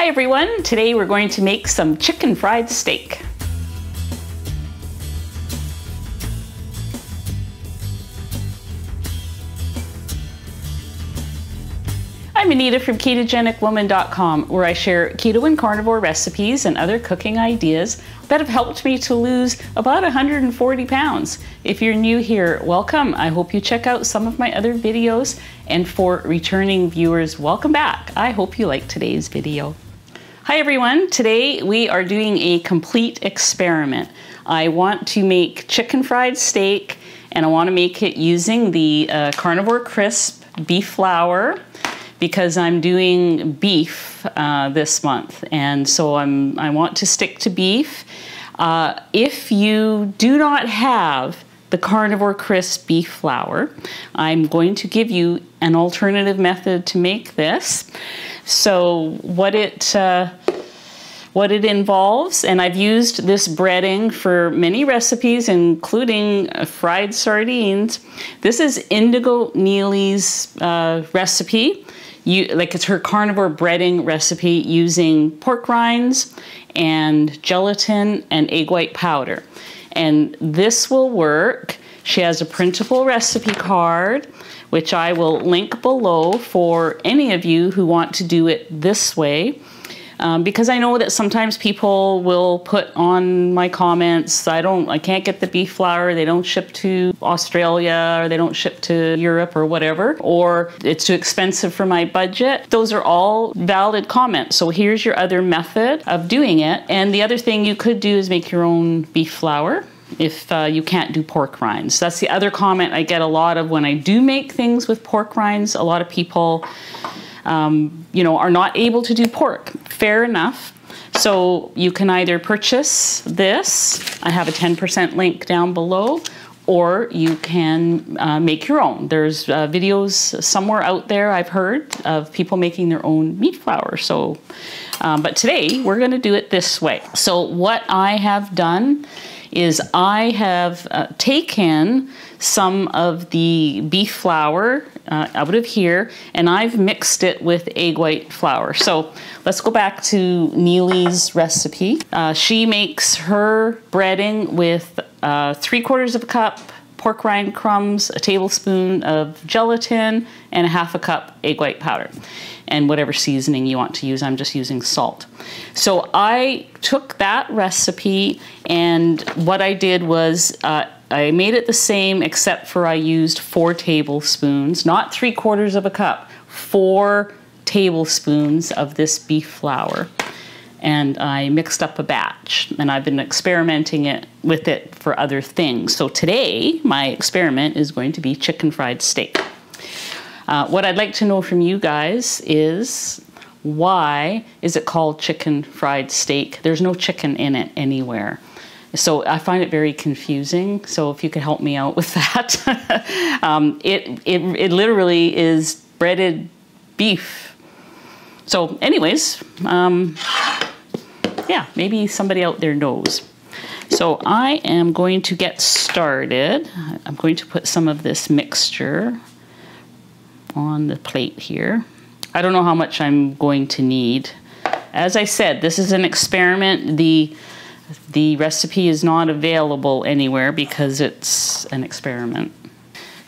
Hi everyone, today we're going to make some chicken fried steak. I'm Anita from KetogenicWoman.com, where I share keto and carnivore recipes and other cooking ideas that have helped me to lose about 140 pounds. If you're new here, welcome. I hope you check out some of my other videos. And for returning viewers, welcome back. I hope you like today's video. Hi everyone, today we are doing a complete experiment. I want to make chicken fried steak, and I want to make it using the Carnivore Crisp Beef flour, because I'm doing beef this month, and so I want to stick to beef. If you do not have the Carnivore Crisp Beef flour, I'm going to give you an alternative method to make this. So what it involves, and I've used this breading for many recipes, including fried sardines. This is Indigo Neely's recipe. It's her carnivore breading recipe using pork rinds and gelatin and egg white powder. And this will work. She has a printable recipe card, which I will link below for any of you who want to do it this way. Because I know that sometimes people will put on my comments, I can't get the beef flour, they don't ship to Australia, or they don't ship to Europe or whatever, or it's too expensive for my budget. Those are all valid comments. So here's your other method of doing it. And the other thing you could do is make your own beef flour if you can't do pork rinds. That's the other comment I get a lot of when I do make things with pork rinds. A lot of people are not able to do pork. Fair enough. So you can either purchase this, I have a 10% link down below, or you can make your own. There's videos somewhere out there, I've heard, of people making their own meat flour. So, but today we're going to do it this way. So what I have done is I have taken some of the beef flour out of here, and I've mixed it with egg white flour. So let's go back to Neely's recipe. She makes her breading with 3/4 of a cup pork rind crumbs, a tablespoon of gelatin, and a 1/2 cup egg white powder. And whatever seasoning you want to use, I'm just using salt. So I took that recipe, and what I did was I made it the same, except for I used 4 tablespoons, not 3/4 of a cup, 4 tablespoons of this beef flour. And I mixed up a batch, and I've been experimenting with it for other things. So today, my experiment is going to be chicken fried steak. What I'd like to know from you guys is, why is it called chicken fried steak? There's no chicken in it anywhere. So I find it very confusing. So if you could help me out with that. It literally is breaded beef. So anyways, yeah, maybe somebody out there knows. So I am going to get started. I'm going to put some of this mixture on the plate here. I don't know how much I'm going to need. As I said, this is an experiment. The recipe is not available anywhere because it's an experiment.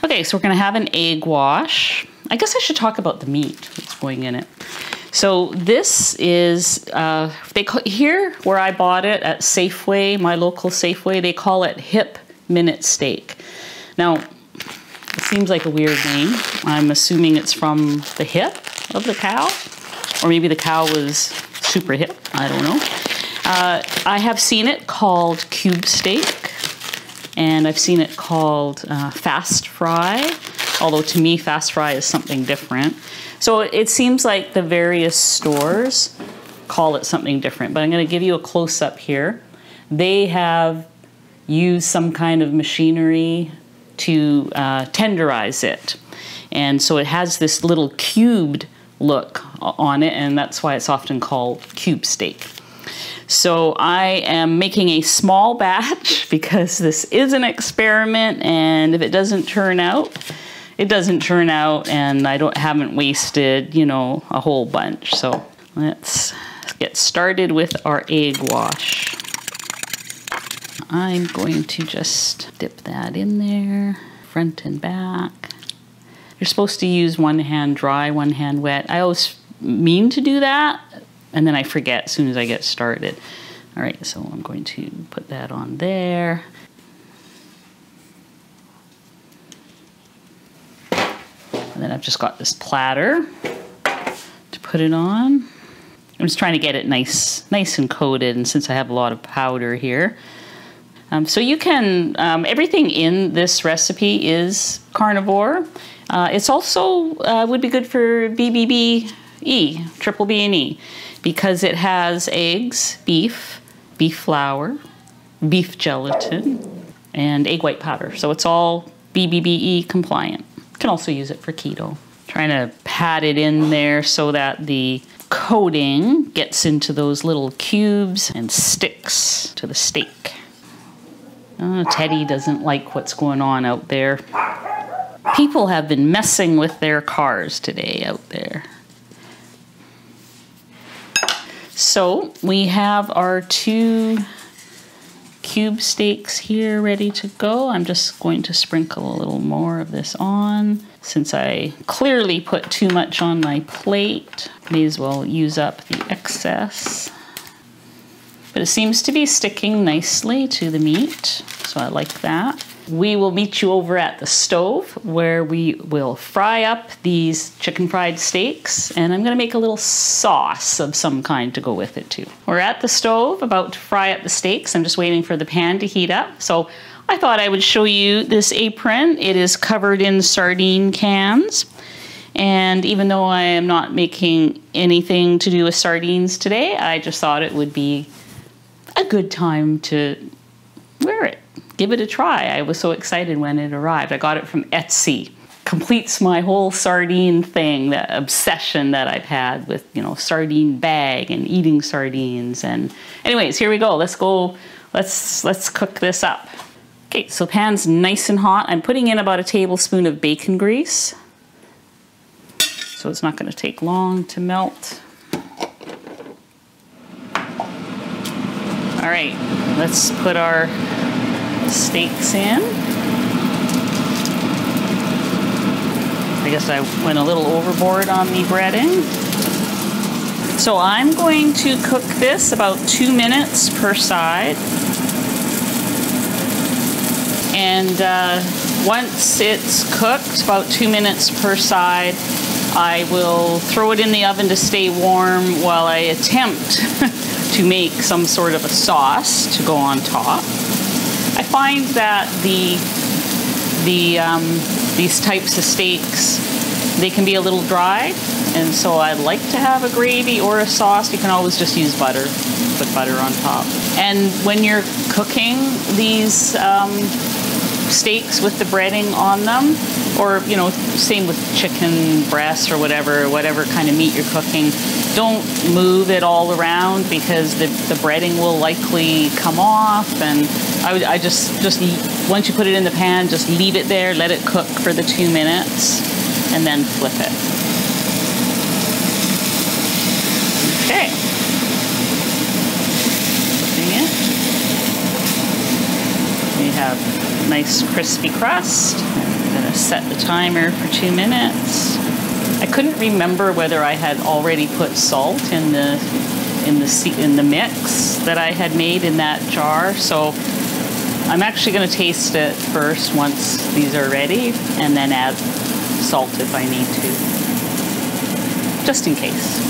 Okay, so we're gonna have an egg wash. I guess I should talk about the meat that's going in it. So this is, here where I bought it at Safeway, my local Safeway, they call it hip minute steak. Now, it seems like a weird name. I'm assuming it's from the hip of the cow, or maybe the cow was super hip, I don't know. I have seen it called cube steak, and I've seen it called fast fry, although to me fast fry is something different. So it seems like the various stores call it something different, but I'm going to give you a close-up here. They have used some kind of machinery to tenderize it, and so it has this little cubed look on it, and that's why it's often called cube steak. So I am making a small batch because this is an experiment, and if it doesn't turn out, it doesn't turn out, and I haven't wasted, a whole bunch. So let's get started with our egg wash. I'm going to just dip that in there, front and back. You're supposed to use one hand dry, one hand wet. I always mean to do that, and then I forget as soon as I get started. All right, so I'm going to put that on there. And then I've just got this platter to put it on. I'm just trying to get it nice and coated, and since I have a lot of powder here. So you can, everything in this recipe is carnivore. It's also would be good for BBBE, triple B and E, because it has eggs, beef flour, beef gelatin, and egg white powder. So it's all BBBE compliant. You can also use it for keto. Trying to pat it in there so that the coating gets into those little cubes and sticks to the steak. Oh, Teddy doesn't like what's going on out there. People have been messing with their cars today out there. So we have our 2 cube steaks here ready to go. I'm just going to sprinkle a little more of this on. Since I clearly put too much on my plate, may as well use up the excess. But it seems to be sticking nicely to the meat, so I like that. We will meet you over at the stove where we will fry up these chicken fried steaks, and I'm gonna make a little sauce of some kind to go with it too. We're at the stove about to fry up the steaks. I'm just waiting for the pan to heat up. So I thought I would show you this apron. It is covered in sardine cans. And even though I am not making anything to do with sardines today, I just thought it would be a good time to wear it. Give it a try. I was so excited when it arrived. I got it from Etsy. Completes my whole sardine thing, that obsession that I've had with, you know, sardine bag and eating sardines. And anyways, here we go. Let's go. Let's cook this up. Okay, so pan's nice and hot. I'm putting in about a tablespoon of bacon grease. So it's not going to take long to melt. All right, let's put our steaks in. I guess I went a little overboard on the breading. So I'm going to cook this about 2 minutes per side. And once it's cooked, about 2 minutes per side, I will throw it in the oven to stay warm while I attempt to make some sort of a sauce to go on top. I find that these types of steaks, they can be a little dry, and so I like to have a gravy or a sauce. You can always just use butter, put butter on top. And when you're cooking these steaks with the breading on them, or, you know, same with chicken breasts or whatever kind of meat you're cooking, don't move it all around because the breading will likely come off. And I just once you put it in the pan, just leave it there, let it cook for the 2 minutes, and then flip it. Okay. Flipping it. We have nice crispy crust. I'm gonna set the timer for 2 minutes. I couldn't remember whether I had already put salt in the mix that I had made in that jar, so I'm actually going to taste it first once these are ready, and then add salt if I need to, just in case.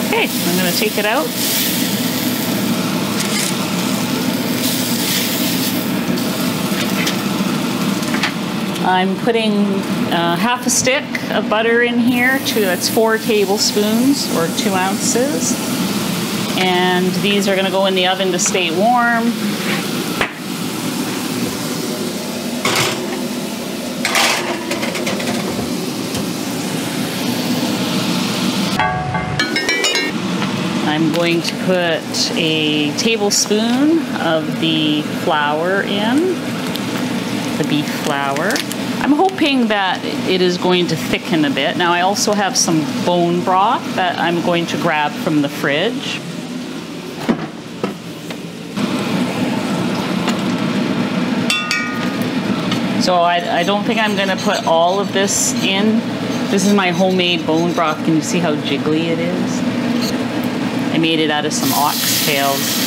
Okay, I'm going to take it out. I'm putting half a stick of butter in here. That's 4 tablespoons or 2 ounces. And these are going to go in the oven to stay warm. I'm going to put a tablespoon of the flour in, the beef flour. I'm hoping that it is going to thicken a bit. Now I also have some bone broth that I'm going to grab from the fridge. So I don't think I'm gonna put all of this in. This is my homemade bone broth. Can you see how jiggly it is? I made it out of some oxtails.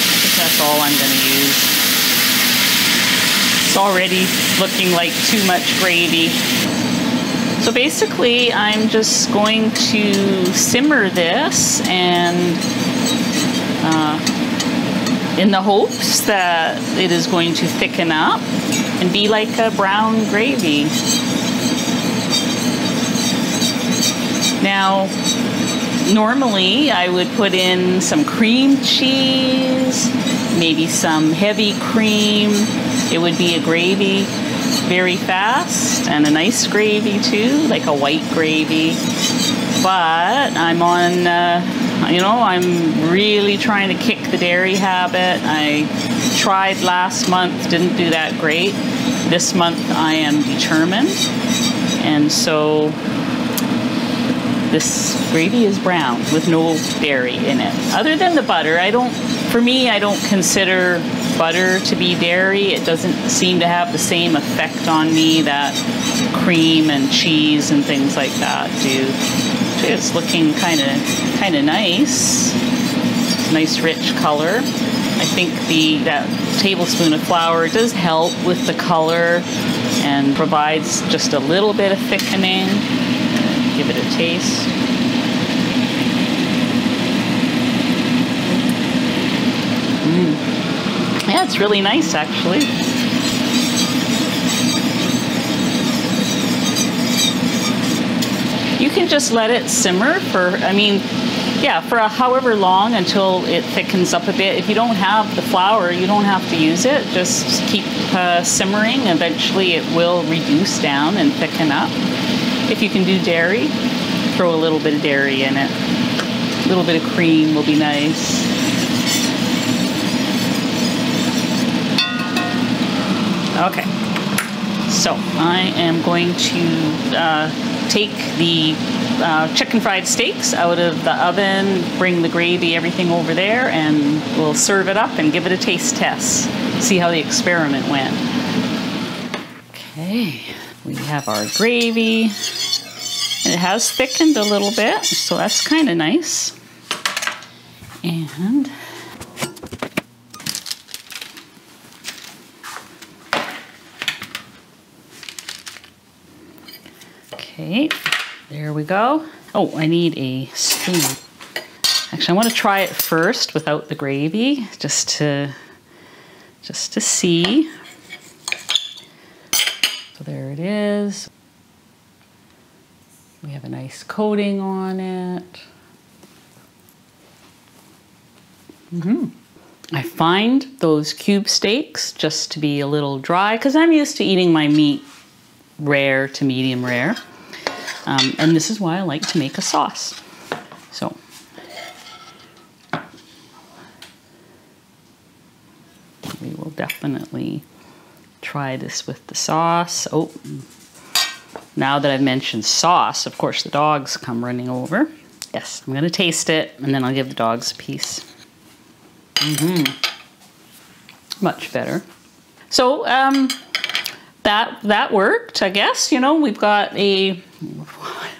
I think that's all I'm gonna use. It's already looking like too much gravy. So basically, I'm just going to simmer this and in the hopes that it is going to thicken up and be like a brown gravy. Now, normally I would put in some cream cheese, maybe some heavy cream. It would be a gravy very fast, and a nice gravy too, like a white gravy. But I'm on I'm really trying to kick the dairy habit. I tried last month, didn't do that great. This month I am determined. And so this gravy is brown with no dairy in it. Other than the butter, I don't consider butter to be dairy. It doesn't seem to have the same effect on me that cream and cheese and things like that do. It's looking kind of nice. Nice rich color. I think that tablespoon of flour does help with the color and provides just a little bit of thickening. Give it a taste. Yeah, it's really nice actually. You can just let it simmer for, for however long until it thickens up a bit. If you don't have the flour, you don't have to use it. Just keep simmering. Eventually it will reduce down and thicken up. If you can do dairy, throw a little bit of dairy in it. A little bit of cream will be nice. Okay, so I am going to take the chicken fried steaks out of the oven, bring the gravy, everything over there, and we'll serve it up and give it a taste test. See how the experiment went. Okay, we have our gravy. And it has thickened a little bit, so that's kind of nice. And okay, there we go. Oh, I need a spoon. Actually, I want to try it first without the gravy, just to see. So there it is. We have a nice coating on it. I find those cube steaks just to be a little dry because I'm used to eating my meat rare to medium rare. And this is why I like to make a sauce. So, we will definitely try this with the sauce. Oh, now that I've mentioned sauce, of course the dogs come running over. Yes, I'm gonna taste it and then I'll give the dogs a piece. Much better. So, that worked, I guess. You know, we've got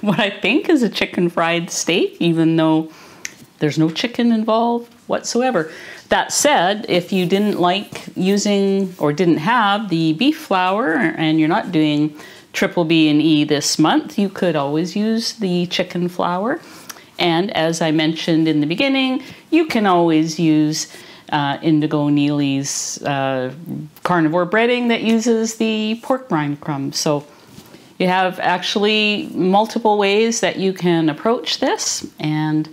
what I think is a chicken fried steak, even though there's no chicken involved whatsoever. That said, if you didn't like using or didn't have the beef flour and you're not doing triple B and E this month, you could always use the chicken flour. And as I mentioned in the beginning, you can always use Indigo Neely's carnivore breading that uses the pork rind crumbs. So you have actually multiple ways that you can approach this, and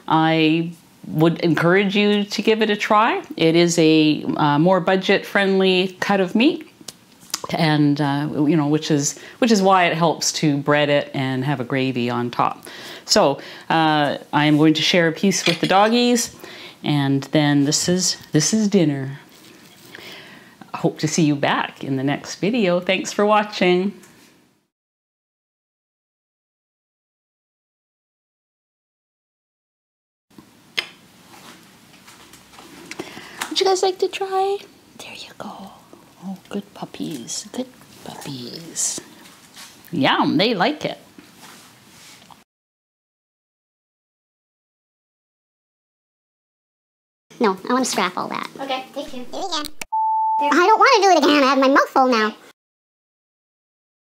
I would encourage you to give it a try. It is a more budget-friendly cut of meat, and you know, which is why it helps to bread it and have a gravy on top. So I am going to share a piece with the doggies, and then this is dinner. hope to see you back in the next video. Thanks for watching. Would you guys like to try? There you go. Oh, good puppies. Good puppies. Yum, they like it. No, I want to scrap all that. Okay, take two. Do it again. I don't want to do it again. I have my mouth full now.